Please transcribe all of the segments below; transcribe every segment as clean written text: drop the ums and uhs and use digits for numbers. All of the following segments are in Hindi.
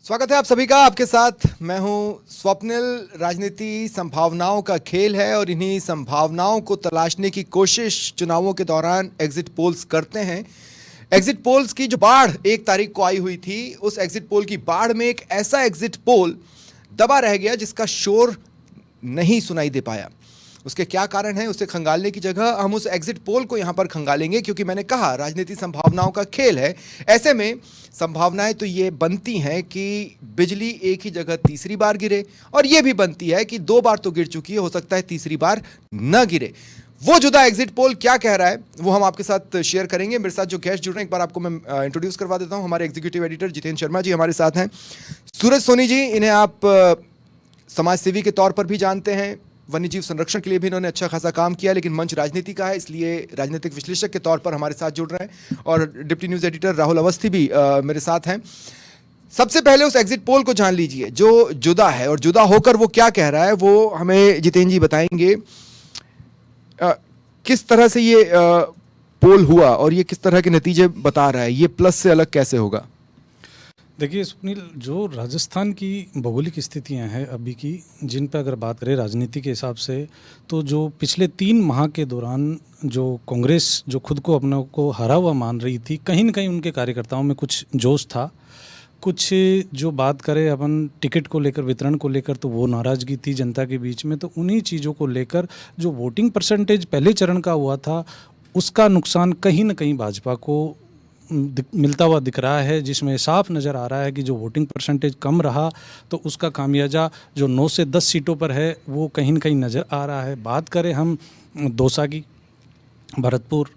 स्वागत है आप सभी का। आपके साथ मैं हूं स्वप्निल। राजनीति संभावनाओं का खेल है और इन्हीं संभावनाओं को तलाशने की कोशिश चुनावों के दौरान एग्जिट पोल्स करते हैं। एग्जिट पोल्स की जो बाढ़ 1 तारीख को आई हुई थी, उस एग्जिट पोल की बाढ़ में एक ऐसा एग्जिट पोल दबा रह गया जिसका शोर नहीं सुनाई दे पाया। उसके क्या कारण है, उसे खंगालने की जगह हम उस एग्जिट पोल को यहां पर खंगालेंगे, क्योंकि मैंने कहा राजनीति संभावनाओं का खेल है। ऐसे में संभावनाएं तो ये बनती हैं कि बिजली एक ही जगह तीसरी बार गिरे, और ये भी बनती है कि 2 बार तो गिर चुकी है, हो सकता है तीसरी बार न गिरे। वो जुदा एग्जिट पोल क्या कह रहा है वो हम आपके साथ शेयर करेंगे। मेरे साथ जो गेस्ट जुड़ रहे हैं, एक बार आपको मैं इंट्रोड्यूस करवा देता हूं। हमारे एग्जीक्यूटिव एडिटर जितेंद्र शर्मा जी हमारे साथ हैं। सूरज सोनी जी, इन्हें आप समाज सेवी के तौर पर भी जानते हैं, वन्यजीव संरक्षण के लिए भी इन्होंने अच्छा खासा काम किया, लेकिन मंच राजनीति का है इसलिए राजनीतिक विश्लेषक के तौर पर हमारे साथ जुड़ रहे हैं। और deputy news editor Rahul Awasthi भी मेरे साथ हैं। सबसे पहले उस एग्जिट पोल को जान लीजिए जो जुदा है, और जुदा होकर वो क्या कह रहा है वो हमें जितेंद्र जी बताएंगे। किस तरह से ये पोल हुआ और ये किस तरह के नतीजे बता रहा है, ये प्लस से अलग कैसे होगा? देखिए सुनील, जो राजस्थान की भौगोलिक स्थितियां हैं अभी की, जिन पर अगर बात करें राजनीति के हिसाब से, तो जो पिछले 3 माह के दौरान जो कांग्रेस जो खुद को अपने को हारा हुआ मान रही थी, कहीं न कहीं उनके कार्यकर्ताओं में कुछ जोश था। कुछ जो बात करें अपन टिकट को लेकर, वितरण को लेकर, तो वो नाराज़गी थी जनता के बीच में। तो उन्हीं चीज़ों को लेकर जो वोटिंग परसेंटेज पहले चरण का हुआ था, उसका नुकसान कहीं न कहीं भाजपा को मिलता हुआ दिख रहा है, जिसमें साफ नज़र आ रहा है कि जो वोटिंग परसेंटेज कम रहा तो उसका खामियाजा जो 9 से 10 सीटों पर है वो कहीं न कहीं नज़र आ रहा है। बात करें हम दौसा की, भरतपुर,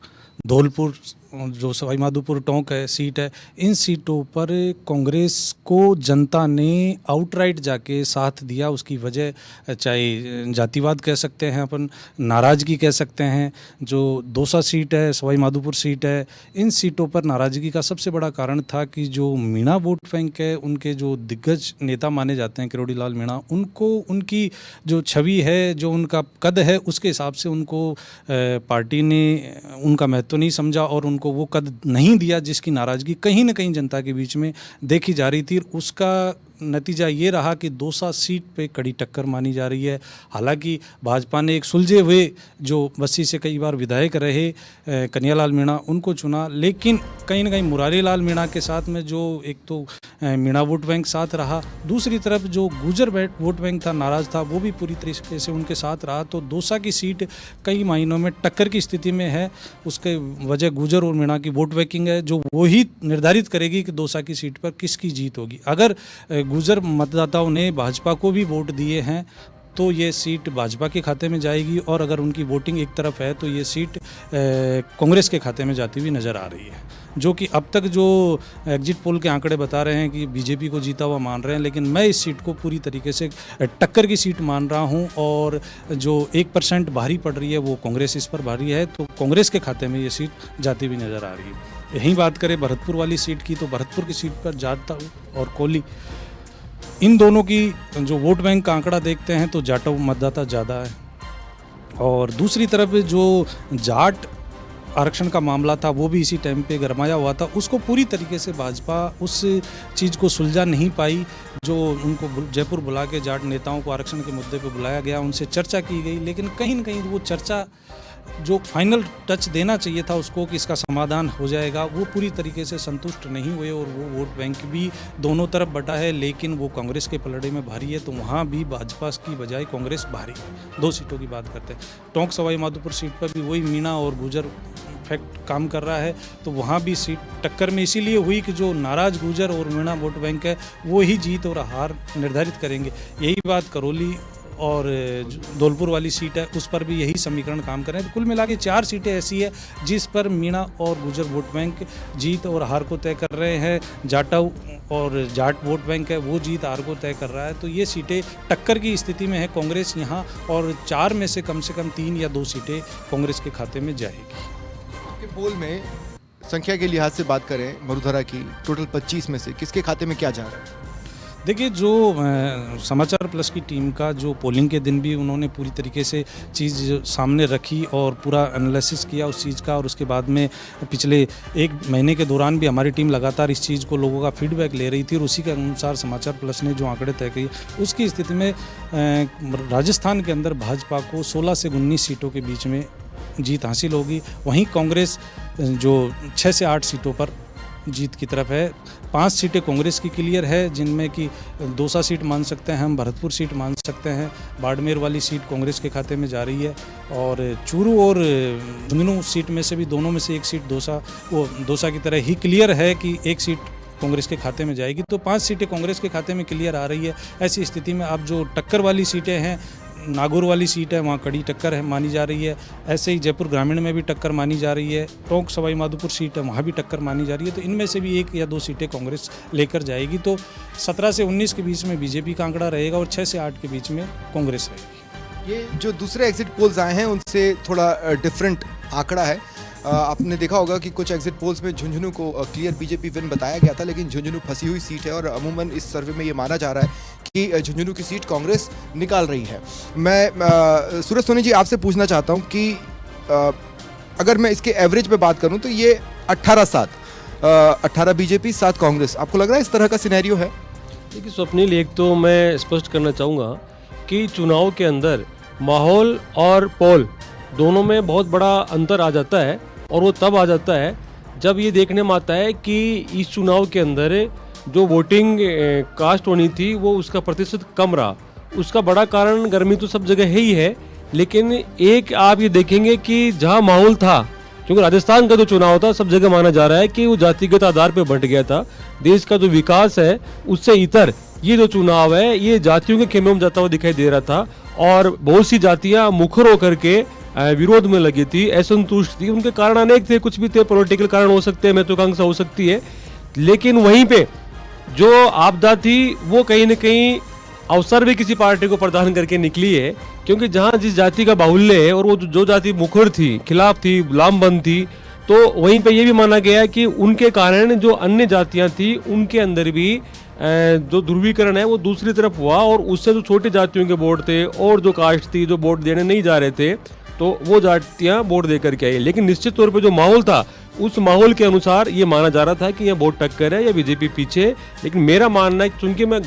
धौलपुर, जो सवाई माधोपुर टोंक है सीट है, इन सीटों पर कांग्रेस को जनता ने आउटराइट जाके साथ दिया। उसकी वजह चाहे जातिवाद कह सकते हैं अपन, नाराज़गी कह सकते हैं। जो दौसा सीट है, सवाई माधोपुर सीट है, इन सीटों पर नाराज़गी का सबसे बड़ा कारण था कि जो मीणा वोट बैंक है, उनके जो दिग्गज नेता माने जाते हैं किरोड़ी लाल मीणा, उनको उनकी जो छवि है, जो उनका कद है, उसके हिसाब से उनको पार्टी ने उनका महत्व नहीं समझा और उनको वो कद नहीं दिया, जिसकी नाराज़गी कहीं न कहीं जनता के बीच में देखी जा रही थी। उसका नतीजा ये रहा कि दौसा सीट पे कड़ी टक्कर मानी जा रही है। हालांकि भाजपा ने एक सुलझे हुए जो बस्सी से कई बार विधायक रहे कन्हैयालाल मीणा, उनको चुना, लेकिन कहीं न कहीं मुरारी लाल मीणा के साथ में जो एक तो मीणा वोट बैंक साथ रहा, दूसरी तरफ जो गुजर वोट बैंक था, नाराज़ था, वो भी पूरी तरीके से उनके साथ रहा। तो दौसा की सीट कई मायनों में टक्कर की स्थिति में है। उसके वजह गुजर और मीणा की वोट बैंकिंग है, जो वही निर्धारित करेगी कि दौसा की सीट पर किसकी जीत होगी। अगर गुजर मतदाताओं ने भाजपा को भी वोट दिए हैं तो ये सीट भाजपा के खाते में जाएगी, और अगर उनकी वोटिंग एक तरफ है तो ये सीट कांग्रेस के खाते में जाती हुई नज़र आ रही है। जो कि अब तक जो एग्जिट पोल के आंकड़े बता रहे हैं कि बीजेपी को जीता हुआ मान रहे हैं, लेकिन मैं इस सीट को पूरी तरीके से टक्कर की सीट मान रहा हूं, और जो 1% भारी पड़ रही है वो कांग्रेस इस पर भारी है, तो कांग्रेस के खाते में ये सीट जाती हुई नज़र आ रही है। यहीं बात करें भरतपुर वाली सीट की, तो भरतपुर की सीट पर जाटव और कोली, इन दोनों की जो वोट बैंक का आंकड़ा देखते हैं तो जाटव मतदाता ज़्यादा है। और दूसरी तरफ जो जाट आरक्षण का मामला था वो भी इसी टाइम पे गरमाया हुआ था, उसको पूरी तरीके से भाजपा उस चीज़ को सुलझा नहीं पाई। जो उनको जयपुर बुला के जाट नेताओं को आरक्षण के मुद्दे पे बुलाया गया, उनसे चर्चा की गई, लेकिन कहीं न कहीं वो चर्चा जो फाइनल टच देना चाहिए था उसको कि इसका समाधान हो जाएगा, वो पूरी तरीके से संतुष्ट नहीं हुए, और वो वोट बैंक भी दोनों तरफ बटा है, लेकिन वो कांग्रेस के पलड़े में भारी है। तो वहाँ भी भाजपा की बजाय कांग्रेस भारी है। 2 सीटों की बात करते हैं, टोंक सवाई माधोपुर सीट पर भी वही मीणा और गुजर फैक्ट काम कर रहा है, तो वहाँ भी सीट टक्कर में इसीलिए हुई कि जो नाराज गुजर और मीणा वोट बैंक है वो ही जीत और हार निर्धारित करेंगे। यही बात करौली और धौलपुर वाली सीट है, उस पर भी यही समीकरण काम कर रहे हैं। तो कुल मिला के 4 सीटें ऐसी है जिस पर मीणा और गुजर वोट बैंक जीत और हार को तय कर रहे हैं। जाटव और जाट वोट बैंक है वो जीत हार को तय कर रहा है। तो ये सीटें टक्कर की स्थिति में है कांग्रेस यहाँ, और 4 में से कम 3 या 2 सीटें कांग्रेस के खाते में जाएगी। आपके पोल में संख्या के लिहाज से बात करें, मरुधरा की टोटल 25 में से किसके खाते में क्या जा रहा है? देखिए जो समाचार प्लस की टीम का जो पोलिंग के दिन भी उन्होंने पूरी तरीके से चीज़ सामने रखी और पूरा एनालिसिस किया उस चीज़ का, और उसके बाद में पिछले एक महीने के दौरान भी हमारी टीम लगातार इस चीज़ को लोगों का फीडबैक ले रही थी और उसी के अनुसार समाचार प्लस ने जो आंकड़े तय किए उसकी स्थिति में राजस्थान के अंदर भाजपा को 16 से 19 सीटों के बीच में जीत हासिल होगी। वहीं कांग्रेस जो 6 से 8 सीटों पर जीत की तरफ है। 5 सीटें कांग्रेस की क्लियर है, जिनमें कि दौसा सीट मान सकते हैं हम, भरतपुर सीट मान सकते हैं, बाड़मेर वाली सीट कांग्रेस के खाते में जा रही है, और चूरू और झुंझुनू सीट में से भी दोनों में से एक सीट दौसा की तरह ही क्लियर है कि एक सीट कांग्रेस के खाते में जाएगी। तो 5 सीटें कांग्रेस के खाते में क्लियर आ रही है। ऐसी स्थिति में अब जो टक्कर वाली सीटें हैं, नागौर वाली सीट है, वहाँ कड़ी टक्कर है मानी जा रही है। ऐसे ही जयपुर ग्रामीण में भी टक्कर मानी जा रही है। टोंक सवाई माधोपुर सीट है, वहाँ भी टक्कर मानी जा रही है। तो इनमें से भी 1 या 2 सीटें कांग्रेस लेकर जाएगी। तो 17 से 19 के बीच में बीजेपी का आंकड़ा रहेगा और 6 से 8 के बीच में कांग्रेस रहेगी। ये जो दूसरे एग्जिट पोल्स आए हैं उनसे थोड़ा डिफरेंट आंकड़ा है। आपने देखा होगा कि कुछ एग्जिट पोल्स में झुंझुनू को क्लियर बीजेपी विन बताया गया था, लेकिन झुंझुनू फंसी हुई सीट है और अमूमन इस सर्वे में ये माना जा रहा है कि झुंझुनू की सीट कांग्रेस निकाल रही है। मैं सूरज सोनी जी आपसे पूछना चाहता हूँ कि अगर मैं इसके एवरेज पे बात करूँ तो ये 18 बीजेपी 7 कांग्रेस, आपको लग रहा है इस तरह का सिनेरियो है? देखिए स्वप्निल, एक तो मैं स्पष्ट करना चाहूँगा कि चुनाव के अंदर माहौल और पोल दोनों में बहुत बड़ा अंतर आ जाता है, और वो तब आ जाता है जब ये देखने में आता है कि इस चुनाव के अंदर जो वोटिंग कास्ट होनी थी वो उसका प्रतिशत कम रहा। उसका बड़ा कारण गर्मी तो सब जगह ही है, लेकिन एक आप ये देखेंगे कि जहाँ माहौल था, क्योंकि राजस्थान का जो चुनाव था सब जगह माना जा रहा है कि वो जातिगत आधार पर बंट गया था। देश का जो विकास है उससे इतर ये जो चुनाव है ये जातियों के खेमे में जाता हुआ दिखाई दे रहा था, और बहुत सी जातियाँ मुखर होकर के विरोध में लगी थी, असंतुष्ट थी। उनके कारण अनेक थे, कुछ भी थे, पॉलिटिकल कारण हो सकते हैं, महत्वाकांक्षा हो सकती है, लेकिन वहीं पे जो आपदा थी वो कहीं न कहीं अवसर भी किसी पार्टी को प्रदान करके निकली है। क्योंकि जहां जिस जाति का बाहुल्य है और वो जो जाति मुखर थी, खिलाफ थी, लामबंद थी, तो वहीं पे ये भी माना गया है कि उनके कारण जो अन्य जातियां थी उनके अंदर भी जो ध्रुवीकरण है वो दूसरी तरफ हुआ, और उससे जो छोटी जातियों के वोट थे और जो कास्ट थी जो वोट देने नहीं जा रहे थे, तो वो जातियां वोट दे करके आई। लेकिन निश्चित तौर पे जो माहौल था उस माहौल के अनुसार ये माना जा रहा था कि यह वोट टक्कर है या बीजेपी पीछे। लेकिन मेरा मानना है, चूंकि मैं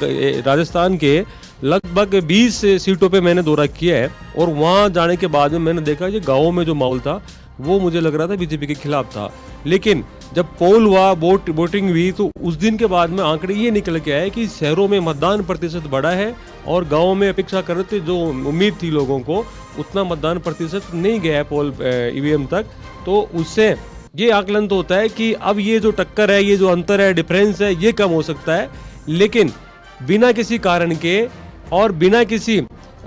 राजस्थान के लगभग 20 सीटों पे मैंने दौरा किया है, और वहाँ जाने के बाद में मैंने देखा कि गाँव में जो माहौल था वो मुझे लग रहा था बीजेपी के खिलाफ था। लेकिन जब पोल हुआ, वोटिंग हुई, तो उस दिन के बाद में आंकड़े ये निकल के आए कि शहरों में मतदान प्रतिशत बढ़ा है और गाँव में अपेक्षा कर रहे थे, जो उम्मीद थी लोगों को, उतना मतदान प्रतिशत नहीं गया है पोल ईवीएम तक। तो उससे ये आकलन तो होता है कि अब ये जो टक्कर है, ये जो अंतर है, डिफरेंस है, ये कम हो सकता है। लेकिन बिना किसी कारण के और बिना किसी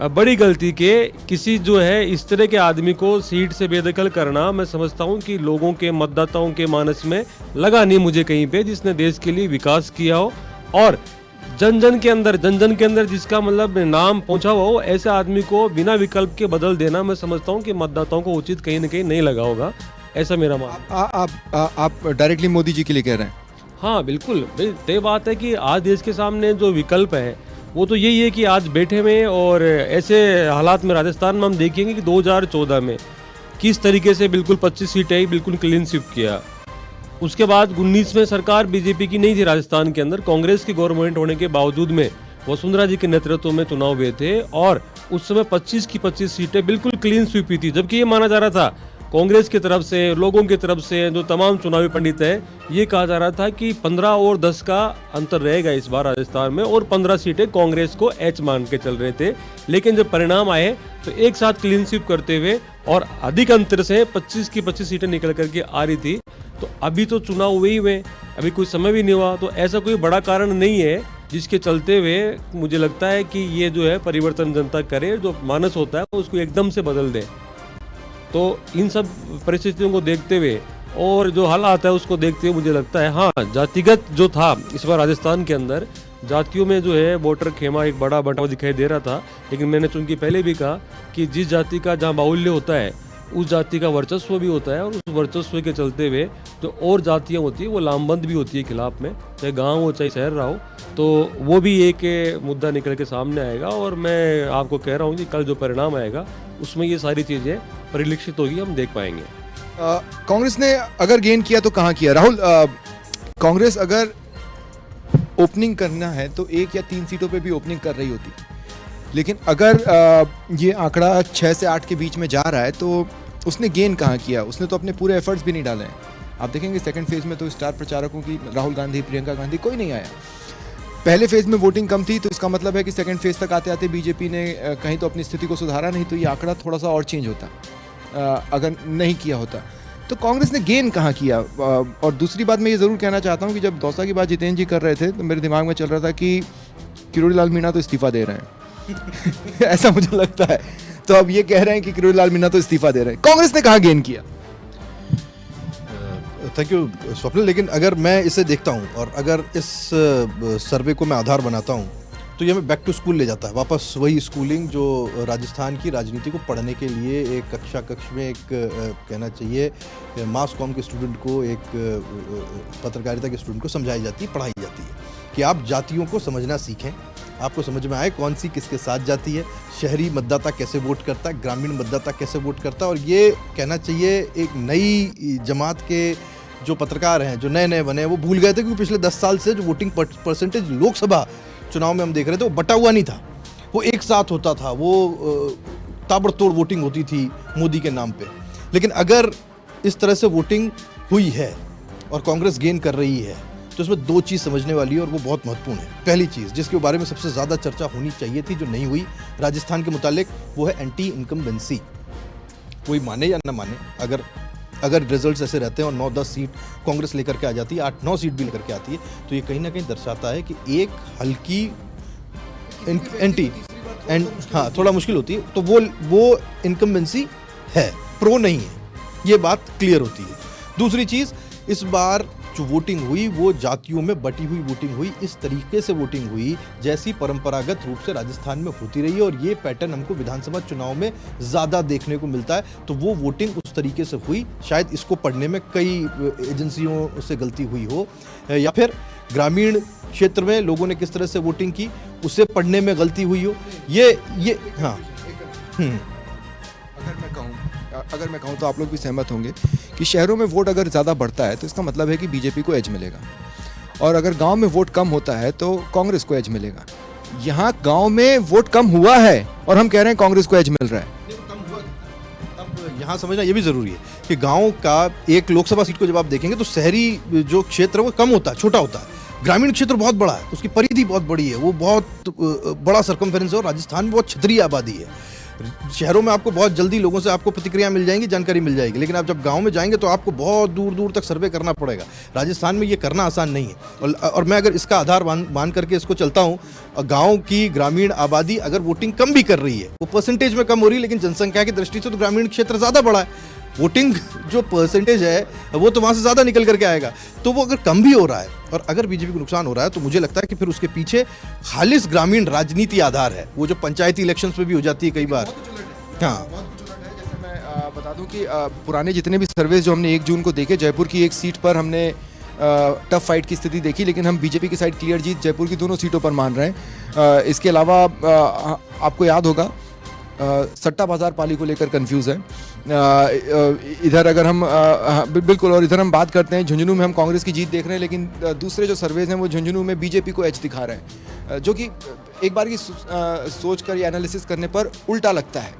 बड़ी गलती के किसी जो है इस तरह के आदमी को सीट से बेदखल करना, मैं समझता हूं कि लोगों के, मतदाताओं के मानस में लगा नहीं मुझे कहीं पे, जिसने देश के लिए विकास किया हो और जन जन के अंदर जिसका मतलब नाम पहुंचा हुआ हो, ऐसे आदमी को बिना विकल्प के बदल देना, मैं समझता हूं कि मतदाताओं को उचित कहीं न कहीं नहीं लगा होगा। ऐसा मेरा मानना। आप डायरेक्टली मोदी जी के लिए कह रहे हैं? हाँ बिल्कुल, तय बात है कि आज देश के सामने जो विकल्प है वो तो यही है कि आज बैठे में, और ऐसे हालात में राजस्थान में हम देखेंगे कि 2014 में किस तरीके से बिल्कुल 25 सीटें बिल्कुल क्लीन स्वीप किया। उसके बाद 19 में सरकार बीजेपी की नहीं थी राजस्थान के अंदर, कांग्रेस की गवर्नमेंट होने के बावजूद में वसुंधरा जी के नेतृत्व में चुनाव हुए थे, और उस समय 25 की 25 सीटें बिल्कुल क्लीन स्वीप हुई थी। जबकि ये माना जा रहा था कांग्रेस की तरफ से, लोगों की तरफ से, जो तमाम चुनावी पंडित हैं, ये कहा जा रहा था कि 15 और 10 का अंतर रहेगा इस बार राजस्थान में, और 15 सीटें कांग्रेस को एच मान के चल रहे थे। लेकिन जब परिणाम आए तो एक साथ क्लीन स्वीप करते हुए और अधिक अंतर से 25 की 25 सीटें निकल करके आ रही थी। तो अभी तो चुनाव हुए ही हुए, अभी कोई समय भी नहीं हुआ, तो ऐसा कोई बड़ा कारण नहीं है जिसके चलते हुए मुझे लगता है कि ये जो है परिवर्तन जनता करे, जो मानस होता है उसको एकदम से बदल दे। तो इन सब परिस्थितियों को देखते हुए और जो हालात है उसको देखते हुए मुझे लगता है, हाँ, जातिगत जो था इस बार राजस्थान के अंदर, जातियों में जो है वोटर खेमा एक बड़ा बंटा हुआ दिखाई दे रहा था। लेकिन मैंने चूंकि पहले भी कहा कि जिस जाति का जहाँ बाहुल्य होता है उस जाति का वर्चस्व भी होता है और उस वर्चस्व के चलते हुए जो और जातियाँ होती है वो लामबंद भी होती है खिलाफ में, चाहे गांव हो चाहे शहर रहा हो। तो वो भी एक मुद्दा निकल के सामने आएगा और मैं आपको कह रहा हूँ कि कल जो परिणाम आएगा उसमें ये सारी चीज़ें परिलक्षित होगी, हम देख पाएंगे। कांग्रेस ने अगर गेन किया तो कहाँ किया राहुल? कांग्रेस अगर ओपनिंग करना है तो 1 या 3 सीटों पे भी ओपनिंग कर रही होती, लेकिन अगर ये आंकड़ा 6 से 8 के बीच में जा रहा है तो उसने गेन कहाँ किया? उसने तो अपने पूरे एफर्ट्स भी नहीं डाले हैं। आप देखेंगे सेकंड फेज में तो स्टार प्रचारकों की राहुल गांधी, प्रियंका गांधी, कोई नहीं आया। पहले फेज में वोटिंग कम थी तो इसका मतलब है कि सेकंड फेज तक आते आते बीजेपी ने कहीं तो अपनी स्थिति को सुधारा, नहीं तो ये आंकड़ा थोड़ा सा और चेंज होता अगर नहीं किया होता। तो कांग्रेस ने गेन कहाँ किया? और दूसरी बात मैं ये ज़रूर कहना चाहता हूँ कि जब दौसा की बात जितेंद्र जी कर रहे थे तो मेरे दिमाग में चल रहा था कि किरोड़ी लाल मीणा तो इस्तीफा दे रहे हैं ऐसा मुझे लगता है। तो अब ये कह रहे हैं कि किरोड़ी लाल मीणा तो इस्तीफा दे रहे हैं। कांग्रेस ने कहाँ गेन किया? Thank you Swapnil. लेकिन अगर मैं इसे देखता हूँ और अगर इस सर्वे को मैं आधार बनाता हूँ तो ये हमें बैक टू स्कूल ले जाता है, वापस वही स्कूलिंग जो राजस्थान की राजनीति को पढ़ने के लिए एक कक्ष में एक कहना चाहिए मास कॉम के स्टूडेंट को, एक पत्रकारिता के स्टूडेंट को समझाई जाती है, पढ़ाई जाती है कि आप जातियों को समझना सीखें, आपको समझ में आए कौन सी किसके साथ जाती है, शहरी मतदाता कैसे वोट करता है, ग्रामीण मतदाता कैसे वोट करता है। और ये कहना चाहिए एक नई जमात के जो पत्रकार हैं, जो नए नए बने हैं, वो भूल गए थे क्योंकि पिछले 10 साल से जो वोटिंग परसेंटेज लोकसभा चुनाव में हम देख रहे थे वो बटा हुआ नहीं था, वो एक साथ होता था, वो ताबड़तोड़ वोटिंग होती थी मोदी के नाम पे। लेकिन अगर इस तरह से वोटिंग हुई है और कांग्रेस गेन कर रही है तो इसमें 2 चीज़ समझने वाली है और वो बहुत महत्वपूर्ण है। पहली चीज़ जिसके बारे में सबसे ज़्यादा चर्चा होनी चाहिए थी, जो नहीं हुई राजस्थान के मुतालिक, वो है एंटी इनकम्बेंसी। कोई माने या ना माने, अगर रिजल्ट्स ऐसे रहते हैं और 9-10 सीट कांग्रेस लेकर के आ जाती है, 8-9 सीट भी लेकर के आती है, तो ये कहीं ना कहीं दर्शाता है कि एक हल्की एंटी एंड हाँ थोड़ा मुश्किल होती है, तो वो इनकम्बेंसी है, प्रो नहीं है, ये बात क्लियर होती है। दूसरी चीज़, इस बार जो वोटिंग हुई वो जातियों में बटी हुई वोटिंग हुई, इस तरीके से वोटिंग हुई जैसी परंपरागत रूप से राजस्थान में होती रही है, और ये पैटर्न हमको विधानसभा चुनाव में ज़्यादा देखने को मिलता है। तो वो वोटिंग उस तरीके से हुई, शायद इसको पढ़ने में कई एजेंसियों से गलती हुई हो, या फिर ग्रामीण क्षेत्र में लोगों ने किस तरह से वोटिंग की उसे पढ़ने में गलती हुई हो। ये हाँ अगर मैं कहूँ तो आप लोग भी सहमत होंगे कि शहरों में वोट अगर ज़्यादा बढ़ता है तो इसका मतलब है कि बीजेपी को एज मिलेगा, और अगर गांव में वोट कम होता है तो कांग्रेस को एज मिलेगा। यहाँ गांव में वोट कम हुआ है और हम कह रहे हैं कांग्रेस को एज मिल रहा है। अब यहाँ समझना ये भी ज़रूरी है कि गांव का एक लोकसभा सीट को जब आप देखेंगे तो शहरी जो क्षेत्र है वो कम होता है, छोटा होता है, ग्रामीण क्षेत्र बहुत बड़ा है, उसकी परिधि बहुत बड़ी है, वो बहुत बड़ा सर्कमफेरेंस है, और राजस्थान में बहुत क्षेत्रीय आबादी है। शहरों में आपको बहुत जल्दी लोगों से आपको प्रतिक्रिया मिल जाएंगी, जानकारी मिल जाएगी, लेकिन आप जब गांव में जाएंगे तो आपको बहुत दूर दूर तक सर्वे करना पड़ेगा। राजस्थान में ये करना आसान नहीं है। और मैं अगर इसका आधार मान करके इसको चलता हूँ, गांव की ग्रामीण आबादी अगर वोटिंग कम भी कर रही है, वो परसेंटेज में कम हो रही है, लेकिन जनसंख्या की दृष्टि से तो ग्रामीण क्षेत्र ज़्यादा बड़ा है, वोटिंग जो परसेंटेज है वो तो वहाँ से ज़्यादा निकल करके आएगा। तो वो अगर कम भी हो रहा है और अगर बीजेपी को नुकसान हो रहा है तो मुझे लगता है कि फिर उसके पीछे खालिस ग्रामीण राजनीति आधार है, वो जो पंचायती इलेक्शंस में भी हो जाती है कई बार। हाँ, जैसे मैं बता दूं कि पुराने जितने भी सर्वेज जो हमने 1 जून को देखे, जयपुर की एक सीट पर हमने टफ फाइट की स्थिति देखी, लेकिन हम बीजेपी की साइड क्लियर जीत जयपुर की दोनों सीटों पर मान रहे हैं। इसके अलावा आपको याद होगा सट्टा बाजार पाली को लेकर कंफ्यूज है। इधर अगर हम बिल्कुल, और इधर हम बात करते हैं झुंझुनू में हम कांग्रेस की जीत देख रहे हैं, लेकिन दूसरे जो सर्वेज हैं वो झुंझुनू में बीजेपी को एज दिखा रहे हैं, जो कि एक बार की सोच कर या एनालिसिस करने पर उल्टा लगता है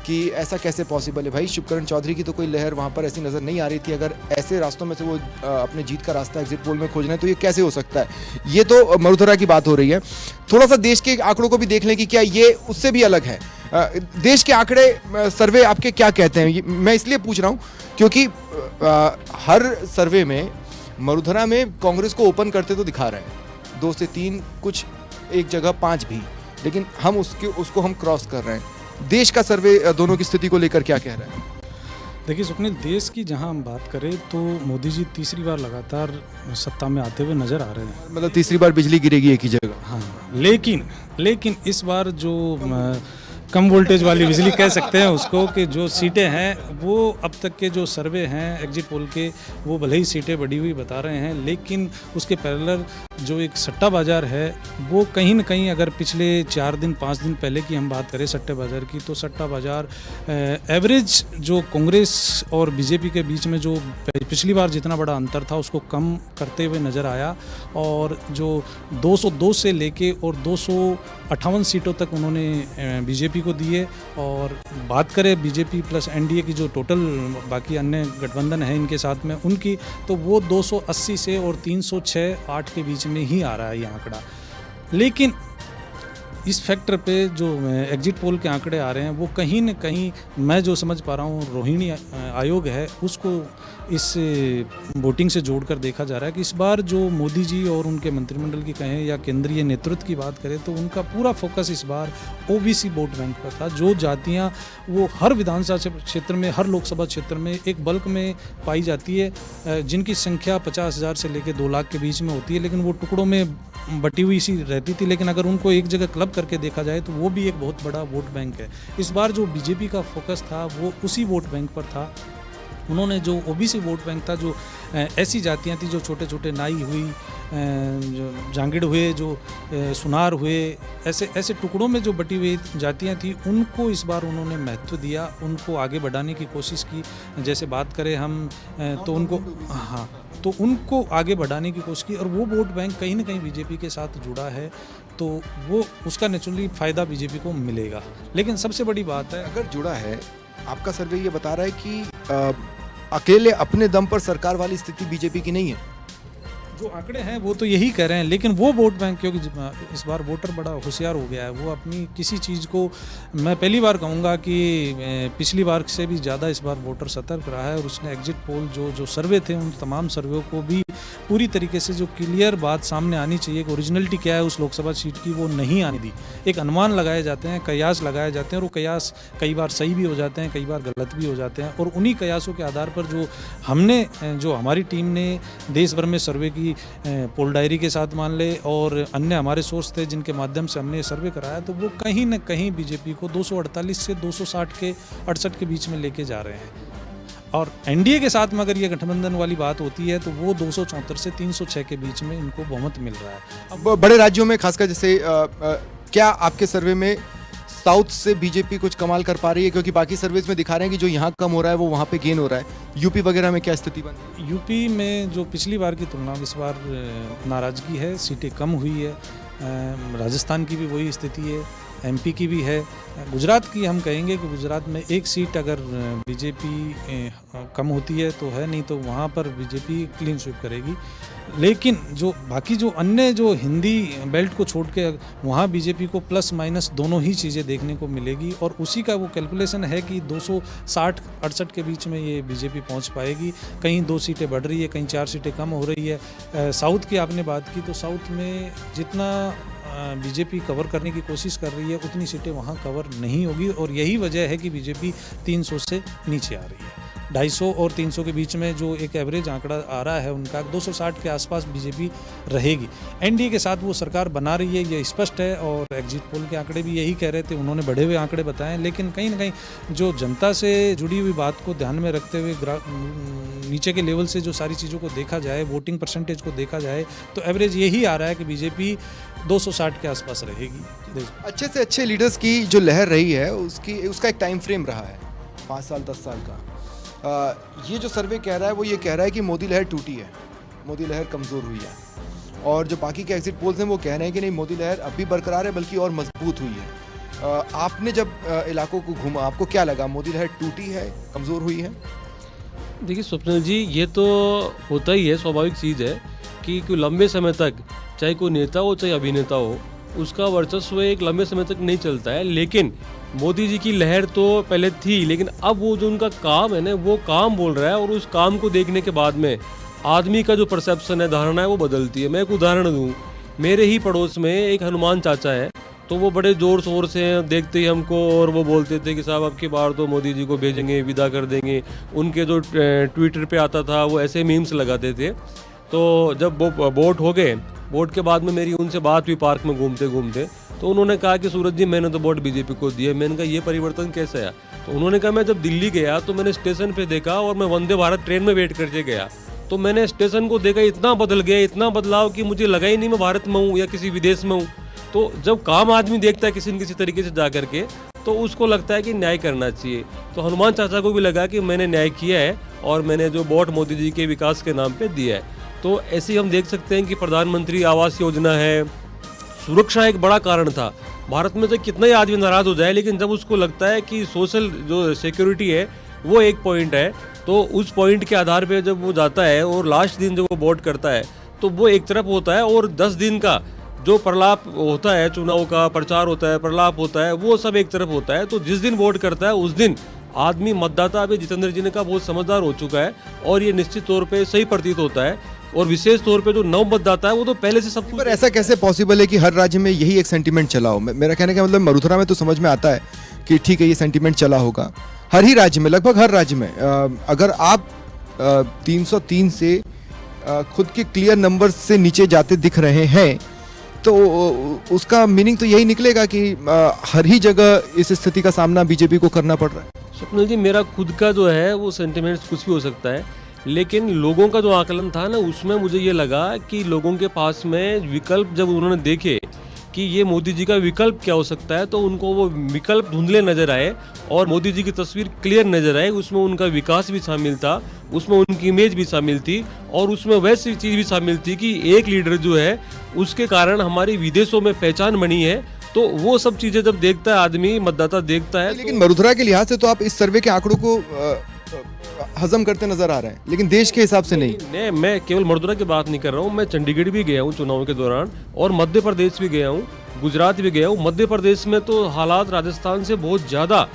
कि ऐसा कैसे पॉसिबल है। भाई शिवकरण चौधरी की तो कोई लहर वहाँ पर ऐसी नज़र नहीं आ रही थी, अगर ऐसे रास्तों में से वो अपने जीत का रास्ता एग्जिट पोल में खोज रहे हैं तो ये कैसे हो सकता है। ये तो मरुधरा की बात हो रही है। थोड़ा सा देश के आंकड़ों को भी देख लें कि क्या ये उससे भी अलग है। देश के आंकड़े सर्वे आपके क्या कहते हैं, मैं इसलिए पूछ रहा हूँ क्योंकि हर सर्वे में मरुधरा में कांग्रेस को ओपन करते तो दिखा रहे हैं, 2 से 3, कुछ एक जगह 5 भी, लेकिन हम उसको हम क्रॉस कर रहे हैं। देश का सर्वे दोनों की स्थिति को लेकर क्या कह रहा है? देखिए स्वप्निल, देश की जहां हम बात करें तो मोदी जी तीसरी बार लगातार सत्ता में आते हुए नजर आ रहे हैं। मतलब तीसरी बार बिजली गिरेगी एक ही जगह। हाँ, लेकिन इस बार जो कम वोल्टेज वाली बिजली कह सकते हैं उसको, कि जो सीटें हैं वो अब तक के जो सर्वे हैं एग्जिट पोल के, वो भले ही सीटें बढ़ी हुई बता रहे हैं, लेकिन उसके पैरेलल जो एक सट्टा बाज़ार है वो कहीं ना कहीं, अगर पिछले 4 दिन 5 दिन पहले की हम बात करें सट्टे बाज़ार की, तो सट्टा बाज़ार एवरेज जो कांग्रेस और बीजेपी के बीच में जो पिछली बार जितना बड़ा अंतर था उसको कम करते हुए नज़र आया, और जो 202 से लेके और 258 सीटों तक उन्होंने बीजेपी को दिए। और बात करें बीजेपी प्लस एनडीए की जो टोटल बाकी अन्य गठबंधन है इनके साथ में उनकी, तो वो 280 से और 306-8 के बीच में ही आ रहा है ये आंकड़ा। लेकिन इस फैक्टर पे जो एग्जिट पोल के आंकड़े आ रहे हैं वो कहीं न कहीं, मैं जो समझ पा रहा हूँ, रोहिणी आयोग है उसको इस वोटिंग से जोड़कर देखा जा रहा है कि इस बार जो मोदी जी और उनके मंत्रिमंडल की कहें या केंद्रीय नेतृत्व की बात करें तो उनका पूरा फोकस इस बार ओबीसी वोट बैंक पर था। जो जातियां वो हर विधानसभा क्षेत्र में, हर लोकसभा क्षेत्र में एक बल्क में पाई जाती है, जिनकी संख्या 50,000 से लेकर 2 लाख के बीच में होती है, लेकिन वो टुकड़ों में बटी हुई सी रहती थी। लेकिन अगर उनको एक जगह क्लब करके देखा जाए तो वो भी एक बहुत बड़ा वोट बैंक है। इस बार जो बीजेपी का फोकस था वो उसी वोट बैंक पर था। उन्होंने जो ओबीसी वोट बैंक था, जो ऐसी जातियां थी जो छोटे छोटे नाई हुई, जो जांगिड़ हुए, जो सुनार हुए, ऐसे टुकड़ों में जो बटी हुई जातियां थी, उनको इस बार उन्होंने महत्व दिया, उनको आगे बढ़ाने की कोशिश की। जैसे बात करें हम तो उनको आगे बढ़ाने की कोशिश की, और वो वोट बैंक कहीं ना कहीं बीजेपी के साथ जुड़ा है, तो वो उसका नेचुरली फ़ायदा बीजेपी को मिलेगा। लेकिन सबसे बड़ी बात है, अगर जुड़ा है, आपका सर्वे ये बता रहा है कि अकेले अपने दम पर सरकार वाली स्थिति बीजेपी की नहीं है। जो आंकड़े हैं वो तो यही कह रहे हैं, लेकिन वो वोट बैंक, क्योंकि इस बार वोटर बड़ा होशियार हो गया है, वो अपनी किसी चीज़ को, मैं पहली बार कहूँगा कि पिछली बार से भी ज़्यादा इस बार वोटर सतर्क रहा है, और उसने एग्जिट पोल जो सर्वे थे उन तमाम सर्वे को भी पूरी तरीके से जो क्लियर बात सामने आनी चाहिए कि ओरिजिनलिटी क्या है उस लोकसभा सीट की, वो नहीं आने दी। एक अनुमान लगाए जाते हैं, कयास लगाए जाते हैं, और वो कयास कई बार सही भी हो जाते हैं, कई बार गलत भी हो जाते हैं, और उन्हीं कयासों के आधार पर जो हमारी टीम ने देश भर में सर्वे की, पोल डायरी के साथ मान ले और अन्य हमारे सोर्स थे जिनके माध्यम से हमने सर्वे कराया, तो वो कहीं न कहीं बीजेपी को 248 से 268 के बीच में लेके जा रहे हैं। और एनडीए के साथ में अगर ये गठबंधन वाली बात होती है तो वो 274 से 306 के बीच में इनको बहुमत मिल रहा है। अब बड़े राज्यों में खासकर जैसे क्या आपके सर्वे में साउथ से बीजेपी कुछ कमाल कर पा रही है? क्योंकि बाकी सर्वेज में दिखा रहे हैं कि जो यहाँ कम हो रहा है वो वहाँ पे गेन हो रहा है। यूपी वगैरह में क्या स्थिति बन रही है? यूपी में जो पिछली बार की तुलना में इस बार नाराज़गी है, सीटें कम हुई है। राजस्थान की भी वही स्थिति है, एमपी की भी है। गुजरात की हम कहेंगे कि गुजरात में एक सीट अगर बीजेपी कम होती है तो है, नहीं तो वहाँ पर बीजेपी क्लीन स्वीप करेगी। लेकिन जो बाकी जो अन्य जो हिंदी बेल्ट को छोड़ के वहाँ बीजेपी को प्लस माइनस दोनों ही चीज़ें देखने को मिलेगी, और उसी का वो कैलकुलेशन है कि 260-68 के बीच में ये बीजेपी पहुँच पाएगी। कहीं 2 सीटें बढ़ रही है, कहीं 4 सीटें कम हो रही है। साउथ की आपने बात की, तो साउथ में जितना बीजेपी कवर करने की कोशिश कर रही है उतनी सीटें वहाँ कवर नहीं होगी, और यही वजह है कि बीजेपी 300 से नीचे आ रही है। 250 और 300 के बीच में जो एक एवरेज आंकड़ा आ रहा है उनका, 260 के आसपास बीजेपी रहेगी। एनडीए के साथ वो सरकार बना रही है, ये स्पष्ट है, और एग्जिट पोल के आंकड़े भी यही कह रहे थे, उन्होंने बढ़े हुए आंकड़े बताए। लेकिन कहीं ना कहीं जो जनता से जुड़ी हुई बात को ध्यान में रखते हुए नीचे के लेवल से जो सारी चीज़ों को देखा जाए, वोटिंग परसेंटेज को देखा जाए, तो एवरेज यही आ रहा है कि बीजेपी 260 के आसपास रहेगी। अच्छे से अच्छे लीडर्स की जो लहर रही है उसका एक टाइम फ्रेम रहा है 5 साल 10 साल का। ये जो सर्वे कह रहा है वो ये कह रहा है कि मोदी लहर टूटी है, मोदी लहर कमज़ोर हुई है, और जो बाकी के एग्जिट पोल्स हैं वो कह रहे हैं कि नहीं, मोदी लहर अब भी बरकरार है बल्कि और मजबूत हुई है। आपने जब इलाकों को घूमा, आपको क्या लगा, मोदी लहर टूटी है, कमज़ोर हुई है? देखिए स्वप्निल जी, ये तो होता ही है, स्वाभाविक चीज़ है कि कोई लंबे समय तक, चाहे कोई नेता हो चाहे अभिनेता हो, उसका वर्चस्व एक लंबे समय तक नहीं चलता है। लेकिन मोदी जी की लहर तो पहले थी, लेकिन अब वो जो उनका काम है ना, वो काम बोल रहा है, और उस काम को देखने के बाद में आदमी का जो परसेप्शन है, धारणा है, वो बदलती है। मैं एक उदाहरण दूँ, मेरे ही पड़ोस में एक हनुमान चाचा है, तो वो बड़े ज़ोर शोर से देखते ही हमको, और वो बोलते थे कि साहब अब की बार तो मोदी जी को भेजेंगे, विदा कर देंगे। उनके जो ट्विटर पे आता था वो ऐसे मीम्स लगाते थे। तो जब वो वोट हो गए वोट के बाद में मेरी उनसे बात हुई पार्क में घूमते घूमते, तो उन्होंने कहा कि सूरज जी मैंने तो वोट बीजेपी को दिया। मैंने कहा ये परिवर्तन कैसे आया? तो उन्होंने कहा मैं जब दिल्ली गया तो मैंने स्टेशन पे देखा और मैं वंदे भारत ट्रेन में वेट करके गया, तो मैंने स्टेशन को देखा, इतना बदल गया, इतना बदलाव कि मुझे लगा ही नहीं मैं भारत में हूँ या किसी विदेश में हूँ। तो जब काम आदमी देखता है किसी न किसी तरीके से जा करके, तो उसको लगता है कि न्याय करना चाहिए। तो हनुमान चाचा को भी लगा कि मैंने न्याय किया है और मैंने जो वोट मोदी जी के विकास के नाम पे दिया है। तो ऐसे ही हम देख सकते हैं कि प्रधानमंत्री आवास योजना है, सुरक्षा एक बड़ा कारण था। भारत में तो कितना ही आदमी नाराज हो जाए, लेकिन जब उसको लगता है कि सोशल जो सिक्योरिटी है वो एक पॉइंट है, तो उस पॉइंट के आधार पे जब वो जाता है और लास्ट दिन जब वो वोट करता है तो वो एक तरफ होता है, और 10 दिन का जो प्रलाप होता है, चुनाव का प्रचार होता है, प्रलाप होता है, वो सब एक तरफ होता है। तो जिस दिन वोट करता है उस दिन आदमी मतदाता अभी जितेंद्र जी ने कहा बहुत समझदार हो चुका है, और ये निश्चित तौर पे सही प्रतीत होता है। और विशेष तौर पे जो नव मतदाता है वो तो पहले से सब कुछ। पर ऐसा कैसे पॉसिबल है कि हर राज्य में यही एक सेंटीमेंट चला हो? मेरा कहने का मतलब मरुधरा में तो समझ में आता है कि ठीक है ये सेंटीमेंट चला होगा हर ही राज्य में, लगभग हर राज्य में। अगर आप 303 से खुद के क्लियर नंबर से नीचे जाते दिख रहे हैं तो उसका मीनिंग तो यही निकलेगा कि हर ही जगह इस स्थिति का सामना बीजेपी को करना पड़ रहा है। स्वप्निल जी, मेरा खुद का जो है वो सेंटिमेंट्स कुछ भी हो सकता है, लेकिन लोगों का जो आकलन था ना उसमें मुझे ये लगा कि लोगों के पास में विकल्प जब उन्होंने देखे कि ये मोदी जी का विकल्प क्या हो सकता है, तो उनको वो विकल्प धुंधले नजर आए और मोदी जी की तस्वीर क्लियर नजर आए। उसमें उनका विकास भी शामिल था, उसमें उनकी इमेज भी शामिल थी, और उसमें वैसी चीज़ भी शामिल थी कि एक लीडर जो है उसके कारण हमारी विदेशों में पहचान बनी है। तो वो सब चीज़ें जब देखता है आदमी, मतदाता देखता है। लेकिन मरुधरा के लिहाज से तो आप इस सर्वे के आंकड़ों को हजम करते नजर आ रहे हैं, लेकिन देश के हिसाब से नहीं। मैं केवल मरुधरा की बात नहीं कर रहा हूँ, मैं चंडीगढ़ भी गया हूँ चुनाव के दौरान, और मध्य प्रदेश भी गया हूँ, गुजरात भी गया हूँ। मध्य प्रदेश में तो हालात राजस्थान से बहुत ज़्यादा,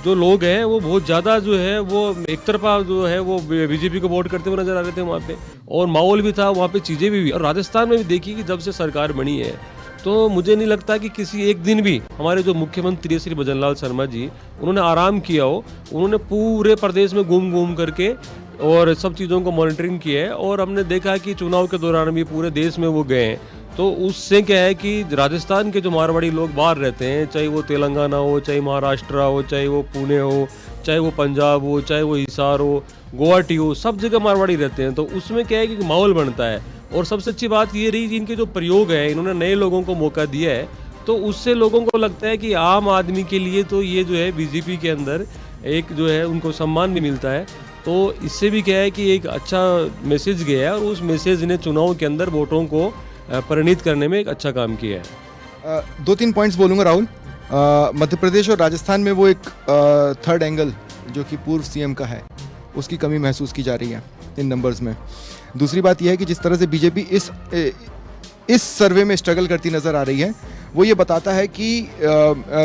जो लोग हैं वो बहुत ज़्यादा जो है वो एक तरफा जो है वो बीजेपी को वोट करते हुए नजर आ रहे थे वहाँ पे, और माहौल भी था वहाँ पे, चीज़ें भी हुई। और राजस्थान में भी देखी कि जब से सरकार बनी है तो मुझे नहीं लगता कि किसी एक दिन भी हमारे जो मुख्यमंत्री श्री भजनलाल शर्मा जी, उन्होंने आराम किया हो। उन्होंने पूरे प्रदेश में घूम घूम करके और सब चीज़ों को मॉनिटरिंग किया है, और हमने देखा कि चुनाव के दौरान भी पूरे देश में वो गए हैं। तो उससे क्या है कि राजस्थान के जो मारवाड़ी लोग बाहर रहते हैं, चाहे वो तेलंगाना हो, चाहे महाराष्ट्र हो, चाहे वो पुणे हो, चाहे वो पंजाब हो, चाहे वो हिसार हो, गुवाहाटी हो, सब जगह मारवाड़ी रहते हैं। तो उसमें क्या है कि माहौल बनता है। और सबसे अच्छी बात ये रही कि इनके जो प्रयोग है, इन्होंने नए लोगों को मौका दिया है, तो उससे लोगों को लगता है कि आम आदमी के लिए तो ये जो है बीजेपी के अंदर एक जो है उनको सम्मान भी मिलता है। तो इससे भी क्या है कि एक अच्छा मैसेज गया है, और उस मैसेज ने चुनाव के अंदर वोटों को परिणित करने में एक अच्छा काम किया है। 2-3 पॉइंट्स बोलूँगा राहुल। मध्य प्रदेश और राजस्थान में वो एक थर्ड एंगल जो कि पूर्व सीएम का है, उसकी कमी महसूस की जा रही है इन नंबर्स में। दूसरी बात यह है कि जिस तरह से बीजेपी इस सर्वे में स्ट्रगल करती नज़र आ रही है, वो ये बताता है कि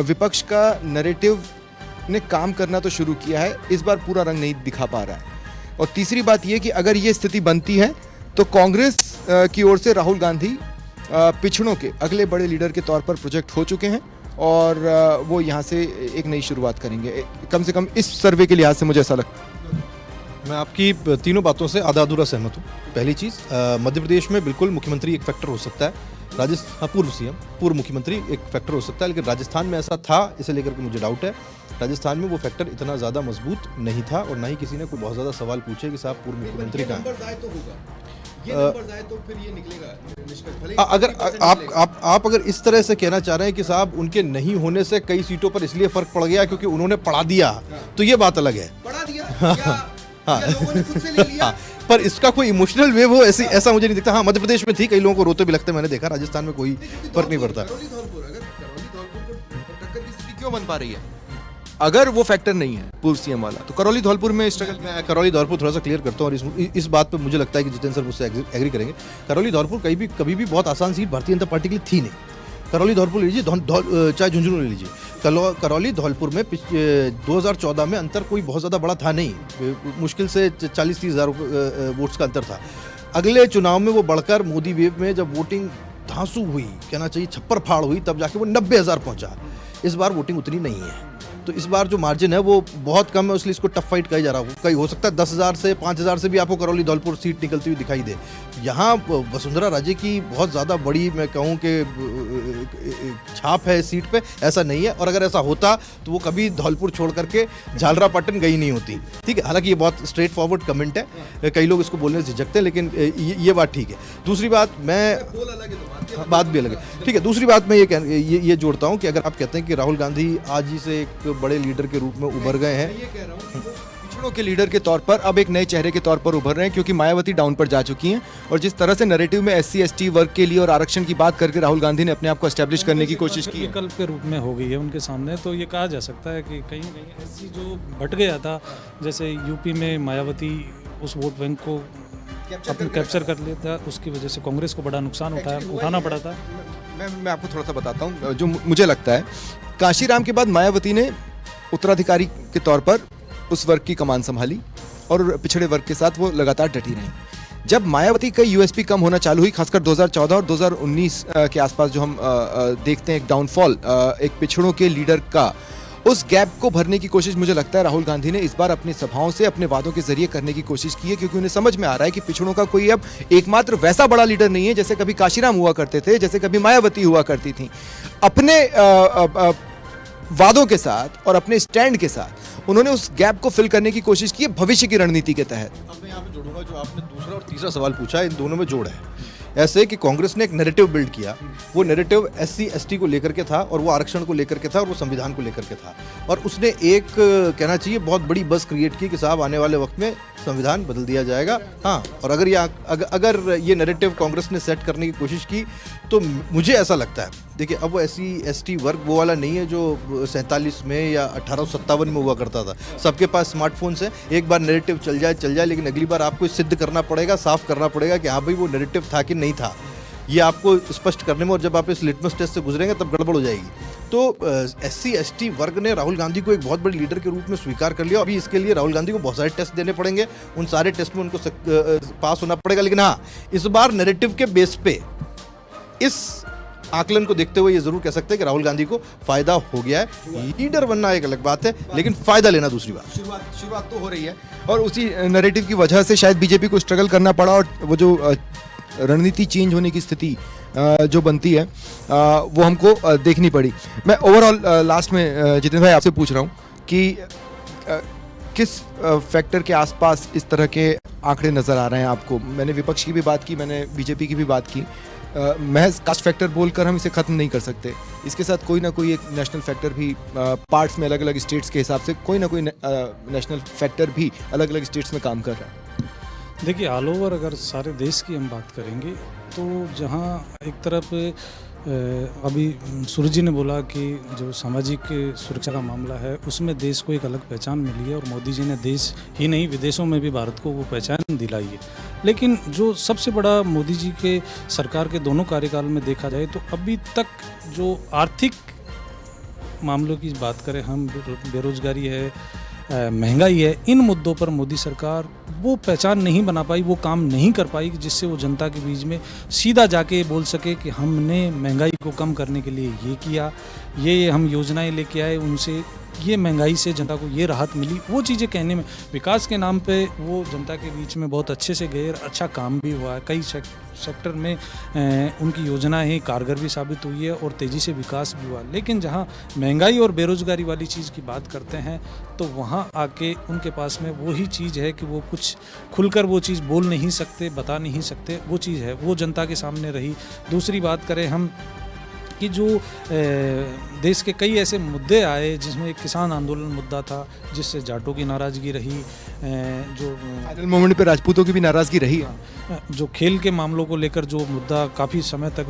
विपक्ष का नैरेटिव ने काम करना तो शुरू किया है, इस बार पूरा रंग नहीं दिखा पा रहा है। और तीसरी बात यह कि अगर ये स्थिति बनती है तो कांग्रेस की ओर से राहुल गांधी पिछड़ों के अगले बड़े लीडर के तौर पर प्रोजेक्ट हो चुके हैं, और वो यहाँ से एक नई शुरुआत करेंगे, कम से कम इस सर्वे के लिहाज से मुझे ऐसा लगता है। मैं आपकी तीनों बातों से आधा अधूरा सहमत हूँ। पहली चीज़, मध्य प्रदेश में बिल्कुल मुख्यमंत्री एक फैक्टर हो सकता है, राजस्थान पूर्व सीएम, पूर्व मुख्यमंत्री एक फैक्टर हो सकता है, लेकिन राजस्थान में ऐसा था, इसे लेकर के मुझे डाउट है। राजस्थान में वो फैक्टर इतना ज़्यादा मजबूत नहीं था, और ना ही किसी ने कोई बहुत ज़्यादा सवाल पूछे कि साहब पूर्व मुख्यमंत्री कहाँ हैं। अगर आप अगर इस तरह से कहना चाह रहे हैं कि साहब उनके नहीं होने से कई सीटों पर इसलिए फर्क पड़ गया क्योंकि उन्होंने पढ़ा दिया, तो ये बात अलग है। हाँ, पर इसका कोई इमोशनल वेव हो ऐसा मुझे नहीं दिखता। हाँ, मध्य प्रदेश में थी, कई लोगों को रोते भी लगते हैं, मैंने देखा। राजस्थान में कोई फर्क नहीं पड़ता। क्यों बन पा रही है? अगर वो फैक्टर नहीं है पूर्व सीएम वाला, तो करौली धौलपुर में स्ट्रगल। मैं करौली धौलपुर थोड़ा सा क्लियर करता हूँ, और इस बात पे मुझे लगता है कि जितेंद्र सर मुझसे एग्री करेंगे। करौली धौलपुर कभी भी बहुत आसान सीट भारतीय जनता पार्टी के लिए थी नहीं। करौली धौलपुर ले लीजिए, चाहे झुंझुनू ले लीजिए, करौली धौलपुर में 2014 में अंतर कोई बहुत ज़्यादा बड़ा था नहीं, मुश्किल से 40-30 हज़ार वोट्स का अंतर था। अगले चुनाव में वो बढ़कर मोदी वेव में जब वोटिंग धांसू हुई, कहना चाहिए छप्पर फाड़ हुई, तब जाके वो 90 हज़ार पहुँचा। इस बार वोटिंग उतनी नहीं है, तो इस बार जो मार्जिन है वो बहुत कम है, इसलिए इसको टफ फाइट कहा जा रहा है। कहीं हो सकता है 10,000 से 5,000 से भी आपको करौली धौलपुर सीट निकलती हुई दिखाई दे। यहाँ वसुंधरा राजे की बहुत ज़्यादा बड़ी, मैं कहूँ कि छाप है इस सीट पे, ऐसा नहीं है। और अगर ऐसा होता तो वो कभी धौलपुर छोड़ करके झालरापाटन गई नहीं होती, ठीक है। हालांकि ये बहुत स्ट्रेट फॉरवर्ड कमेंट है, कई लोग इसको बोलने से झिझकते हैं, लेकिन ये बात ठीक है। दूसरी बात मैं बात भी अलग है, ठीक है। दूसरी बात मैं ये जोड़ता हूँ कि अगर आप कहते हैं कि राहुल गांधी आज ही से एक बड़े लीडर के रूप में उभर गए हैं, ये कह रहा हूं कि वो पिछड़ों के लीडर के तौर पर अब एक नए चेहरे के तौर पर उभर रहे हैं, क्योंकि मायावती डाउन पर जा चुकी हैं और जिस तरह से नैरेटिव में SC ST वर्ग के लिए और आरक्षण की बात करके राहुल गांधी ने अपने आप को एस्टेब्लिश करने की कोशिश की है। विकल्प के रूप में हो गई है उनके सामने, तो ये कहा जा सकता है कि कहीं ना कहीं SC जो भट गया था, जैसे यूपी में मायावती उस वोट बैंक को अपने कैप्चर कर लेता, उसकी वजह से कांग्रेस को बड़ा नुकसान उठाना पड़ा था। मैं आपको थोड़ा सा बताता हूँ जो मुझे लगता है। काशीराम के बाद मायावती ने उत्तराधिकारी के तौर पर उस वर्ग की कमान संभाली और पिछड़े वर्ग के साथ वो लगातार डटी रही। जब मायावती का USP कम होना चालू हुई, खासकर 2014 और 2019 के आसपास जो हम देखते हैं एक डाउनफॉल एक पिछड़ों के लीडर का, उस गैप को भरने की कोशिश मुझे लगता है राहुल गांधी ने इस बार अपनी सभाओं से, अपने वादों के जरिए करने की कोशिश की है, क्योंकि उन्हें समझ में आ रहा है कि पिछड़ों का कोई अब एकमात्र वैसा बड़ा लीडर नहीं है जैसे कभी काशीराम हुआ करते थे, जैसे कभी मायावती हुआ करती थी। अपने वादों के साथ और अपने स्टैंड के साथ उन्होंने उस गैप को फिल करने की कोशिश की है भविष्य की रणनीति के तहत। अब मैं यहाँ पे जोड़ूंगा, जो आपने दूसरा और तीसरा सवाल पूछा है, इन दोनों में जोड़ है। ऐसे कि कांग्रेस ने एक नैरेटिव बिल्ड किया, वो नैरेटिव SC ST को लेकर के था और वो आरक्षण को लेकर के था और वो संविधान को लेकर के था, और उसने एक कहना चाहिए बहुत बड़ी बस क्रिएट की कि साहब आने वाले वक्त में संविधान बदल दिया जाएगा। हाँ, और अगर ये नैरेटिव कांग्रेस ने सेट करने की कोशिश की तो मुझे ऐसा लगता है, देखिए अब वो SC ST वर्ग वो वाला नहीं है जो 47 में या 1857 में हुआ करता था। सबके पास स्मार्टफोन्स हैं, एक बार नैरेटिव चल जाए, लेकिन अगली बार आपको सिद्ध करना पड़ेगा, साफ करना पड़ेगा कि हाँ भाई वो नैरेटिव था कि नहीं था। ये आपको स्पष्ट करने में, और जब आप इस लिटमस टेस्ट से गुजरेंगे तब गड़बड़ हो जाएगी। तो SC ST वर्ग ने राहुल गांधी को एक बहुत बड़े लीडर के रूप में स्वीकार कर लिया। अभी इसके लिए राहुल गांधी को बहुत सारे टेस्ट देने पड़ेंगे, उन सारे टेस्ट में उनको पास होना पड़ेगा। लेकिन हाँ, इस बार नैरेटिव के बेस पे इस आकलन को देखते हुए ये जरूर कह सकते हैं कि राहुल गांधी को फायदा हो गया है। लीडर बनना एक अलग बात है, लेकिन फायदा लेना दूसरी बात। शुरुआत तो हो रही है और उसी नैरेटिव की वजह से शायद बीजेपी को स्ट्रगल करना पड़ा, और वो जो रणनीति चेंज होने की स्थिति जो बनती है वो हमको देखनी पड़ी। मैं ओवरऑल लास्ट में जितेंद्र भाई आपसे पूछ रहा हूँ कि किस फैक्टर के आसपास इस तरह के आंकड़े नज़र आ रहे हैं आपको? मैंने विपक्ष की भी बात की, मैंने बीजेपी की भी बात की। महज कास्ट फैक्टर बोलकर हम इसे ख़त्म नहीं कर सकते, इसके साथ कोई ना कोई एक नेशनल फैक्टर भी पार्ट्स में अलग अलग स्टेट्स के हिसाब से कोई ना कोई नेशनल फैक्टर भी अलग अलग स्टेट्स में काम कर रहा है। देखिए, ऑल ओवर अगर सारे देश की हम बात करेंगे तो जहाँ एक तरफ अभी सूरज जी ने बोला कि जो सामाजिक सुरक्षा का मामला है उसमें देश को एक अलग पहचान मिली है, और मोदी जी ने देश ही नहीं विदेशों में भी भारत को वो पहचान दिलाई है। लेकिन जो सबसे बड़ा मोदी जी के सरकार के दोनों कार्यकाल में देखा जाए तो अभी तक जो आर्थिक मामलों की बात करें हम, बेरोजगारी है, महंगाई है, इन मुद्दों पर मोदी सरकार वो पहचान नहीं बना पाई, वो काम नहीं कर पाई जिससे वो जनता के बीच में सीधा जाके बोल सके कि हमने महंगाई को कम करने के लिए ये किया, ये हम योजनाएं लेके आए, उनसे ये महंगाई से जनता को ये राहत मिली। वो चीज़ें कहने में, विकास के नाम पे वो जनता के बीच में बहुत अच्छे से गए, अच्छा काम भी हुआ है, कई सेक्टर में उनकी योजनाएं कारगर भी साबित हुई है और तेज़ी से विकास भी हुआ। लेकिन जहां महंगाई और बेरोज़गारी वाली चीज़ की बात करते हैं तो वहां आके उनके पास में वही चीज़ है कि वो कुछ खुलकर वो चीज़ बोल नहीं सकते, बता नहीं सकते, वो चीज़ है वो जनता के सामने रही। दूसरी बात करें हम कि जो देश के कई ऐसे मुद्दे आए जिसमें एक किसान आंदोलन मुद्दा था जिससे जाटों की नाराज़गी रही, जो फाइनल मोमेंट पे राजपूतों की भी नाराज़गी रही, जो खेल के मामलों को लेकर जो मुद्दा काफ़ी समय तक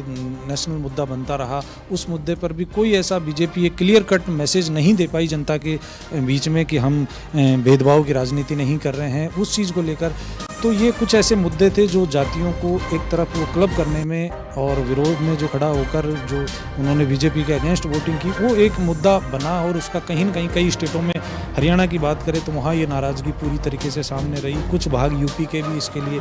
नेशनल मुद्दा बनता रहा, उस मुद्दे पर भी कोई ऐसा बीजेपी एक क्लियर कट मैसेज नहीं दे पाई जनता के बीच में कि हम भेदभाव की राजनीति नहीं कर रहे हैं उस चीज़ को लेकर। तो ये कुछ ऐसे मुद्दे थे जो जातियों को एक तरफ वो क्लब करने में और विरोध में जो खड़ा होकर जो उन्होंने बीजेपी के अगेंस्ट वोटिंग की, वो एक मुद्दा बना और उसका कहीं न कहीं कई स्टेटों में, हरियाणा की बात करें तो वहाँ ये नाराज़गी पूरी तरीके से सामने रही। कुछ भाग यूपी के भी इसके लिए,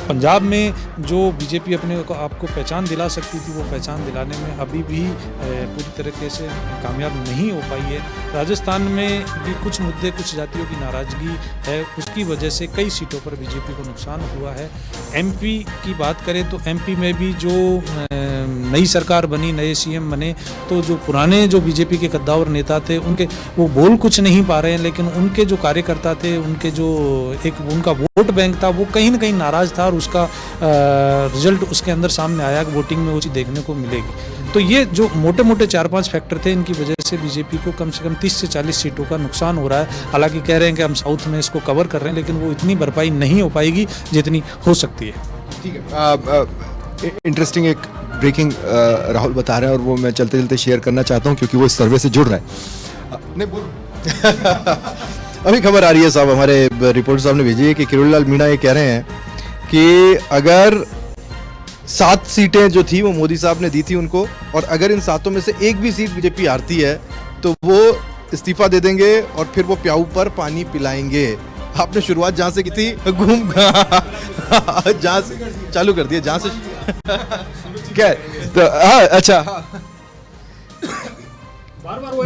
पंजाब में जो बीजेपी अपने को आपको पहचान दिला सकती थी, वो पहचान दिलाने में अभी भी पूरी तरीके से कामयाब नहीं हो पाई है। राजस्थान में भी कुछ मुद्दे, कुछ जातियों की नाराज़गी है, उसकी वजह से कई सीटों पर बीजेपी को नुकसान हुआ है। एमपी की बात करें तो एमपी में भी जो नई सरकार बनी, नए सीएम बने, तो जो पुराने जो बीजेपी के कद्दावर नेता थे, उनके वो बोल कुछ नहीं पा रहे हैं, लेकिन उनके जो कार्यकर्ता थे, उनके जो एक उनका वोट बैंक था, वो कहीं ना कहीं नाराज़ था और उसका रिजल्ट उसके अंदर सामने आया, वोटिंग में वो चीज़ देखने को मिलेगी। तो ये जो मोटे मोटे 4-5 फैक्टर थे, इनकी वजह से बीजेपी को कम से कम 30 से 40 सीटों का नुकसान हो रहा है। हालांकि कह रहे हैं कि हम साउथ में इसको कवर कर रहे हैं, लेकिन वो इतनी भरपाई नहीं हो पाएगी जितनी हो सकती है। ठीक है, इंटरेस्टिंग एक ब्रेकिंग राहुल बता रहे हैं और वो मैं चलते चलते शेयर करना चाहता हूँ क्योंकि वो इस सर्वे से जुड़ रहा है। नहीं बोल अभी खबर आ रही है साहब, हमारे रिपोर्टर साहब ने भेजी है कि किरोड़ीलाल मीणा ये कह रहे हैं कि अगर 7 सीटें जो थी वो मोदी साहब ने दी थी उनको, और अगर इन 7 में से एक भी सीट बीजेपी हारती है तो वो इस्तीफा दे देंगे और फिर वो प्याऊ पर पानी पिलाएंगे। आपने शुरुआत जहाँ से की थी, घूम जहाँ से चालू कर दिया, जहाँ से क्या है? तो अच्छा,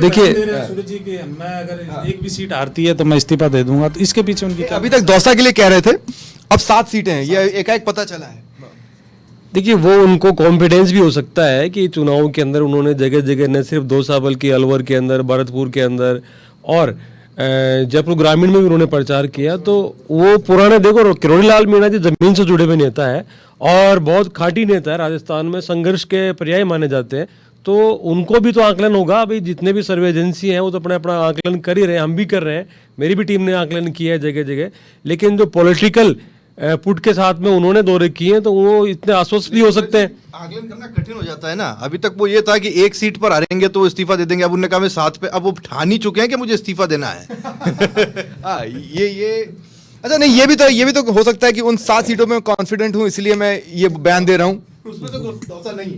देखिए सूरज जी के, मैं अगर एक भी सीट हारती है तो मैं इस्तीफा दे दूंगा, तो इसके पीछे उनकी अभी तक दौसा के लिए कह रहे थे, अब 7 सीटें हैं, ये एकाएक पता चला है। देखिए, वो उनको कॉन्फिडेंस भी हो सकता है कि चुनाव के अंदर उन्होंने जगह जगह न सिर्फ दौसा बल्कि अलवर के अंदर, भरतपुर के अंदर और जयपुर ग्रामीण में भी उन्होंने प्रचार किया। तो वो पुराने, देखो किरोड़ीलाल मीणा जी जमीन से जुड़े हुए नेता है और बहुत खाटी नेता है, राजस्थान में संघर्ष के पर्याय माने जाते हैं। तो उनको भी तो आकलन होगा, अभी जितने भी सर्वे एजेंसी हैं वो तो अपना अपना आकलन कर ही रहे हैं, हम भी कर रहे हैं, मेरी भी टीम ने आकलन किया है जगह जगह। लेकिन जो पॉलिटिकल पुट के साथ में उन्होंने दौरे किए हैं तो वो इतने आश्वस्त भी हो सकते हैं। आकलन करना कठिन हो जाता है ना। अभी तक वो ये था कि एक सीट पर हारेंगे तो वो इस्तीफा दे देंगे, अब उन्होंने कहा मैं 7 पे, अब वो ठान ही चुके हैं कि मुझे इस्तीफा देना है। ये अच्छा, नहीं ये भी तो हो सकता है कि उन 7 सीटों में कॉन्फिडेंट हूं इसलिए मैं ये बयान दे रहा हूं। उसमें तो दौसा नहीं।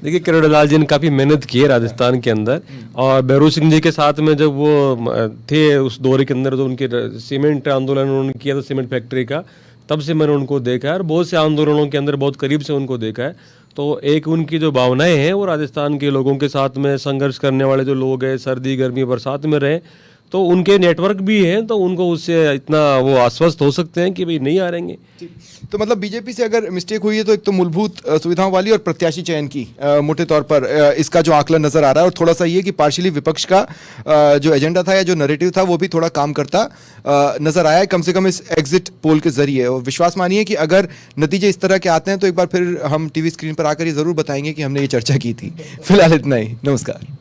देखिए, किरोड़ीलाल जी ने काफ़ी मेहनत की है राजस्थान के अंदर, और भैरू सिंह जी के साथ में जब वो थे उस दौरे के अंदर, तो उनके सीमेंट आंदोलन उन्होंने किया था, सीमेंट फैक्ट्री का, तब से मैंने उनको देखा है और बहुत से आंदोलनों के अंदर बहुत करीब से उनको देखा है। तो एक उनकी जो भावनाएं हैं वो राजस्थान के लोगों के साथ में, संघर्ष करने वाले जो लोग हैं, सर्दी गर्मी बरसात में रहे, तो उनके नेटवर्क भी हैं, तो उनको उससे इतना वो आश्वस्त हो सकते हैं कि भाई नहीं हारेंगे। तो मतलब बीजेपी से अगर मिस्टेक हुई है तो एक तो मूलभूत सुविधाओं वाली और प्रत्याशी चयन की मोटे तौर पर इसका जो आकलन नजर आ रहा है, और थोड़ा सा ये कि पार्शियली विपक्ष का जो एजेंडा था या जो नैरेटिव था वो भी थोड़ा काम करता नजर आया है, कम से कम इस एग्जिट पोल के जरिए। और विश्वास मानिए कि अगर नतीजे इस तरह के आते हैं तो एक बार फिर हम टीवी स्क्रीन पर आकर ये जरूर बताएंगे कि हमने ये चर्चा की थी। फिलहाल इतना ही, नमस्कार।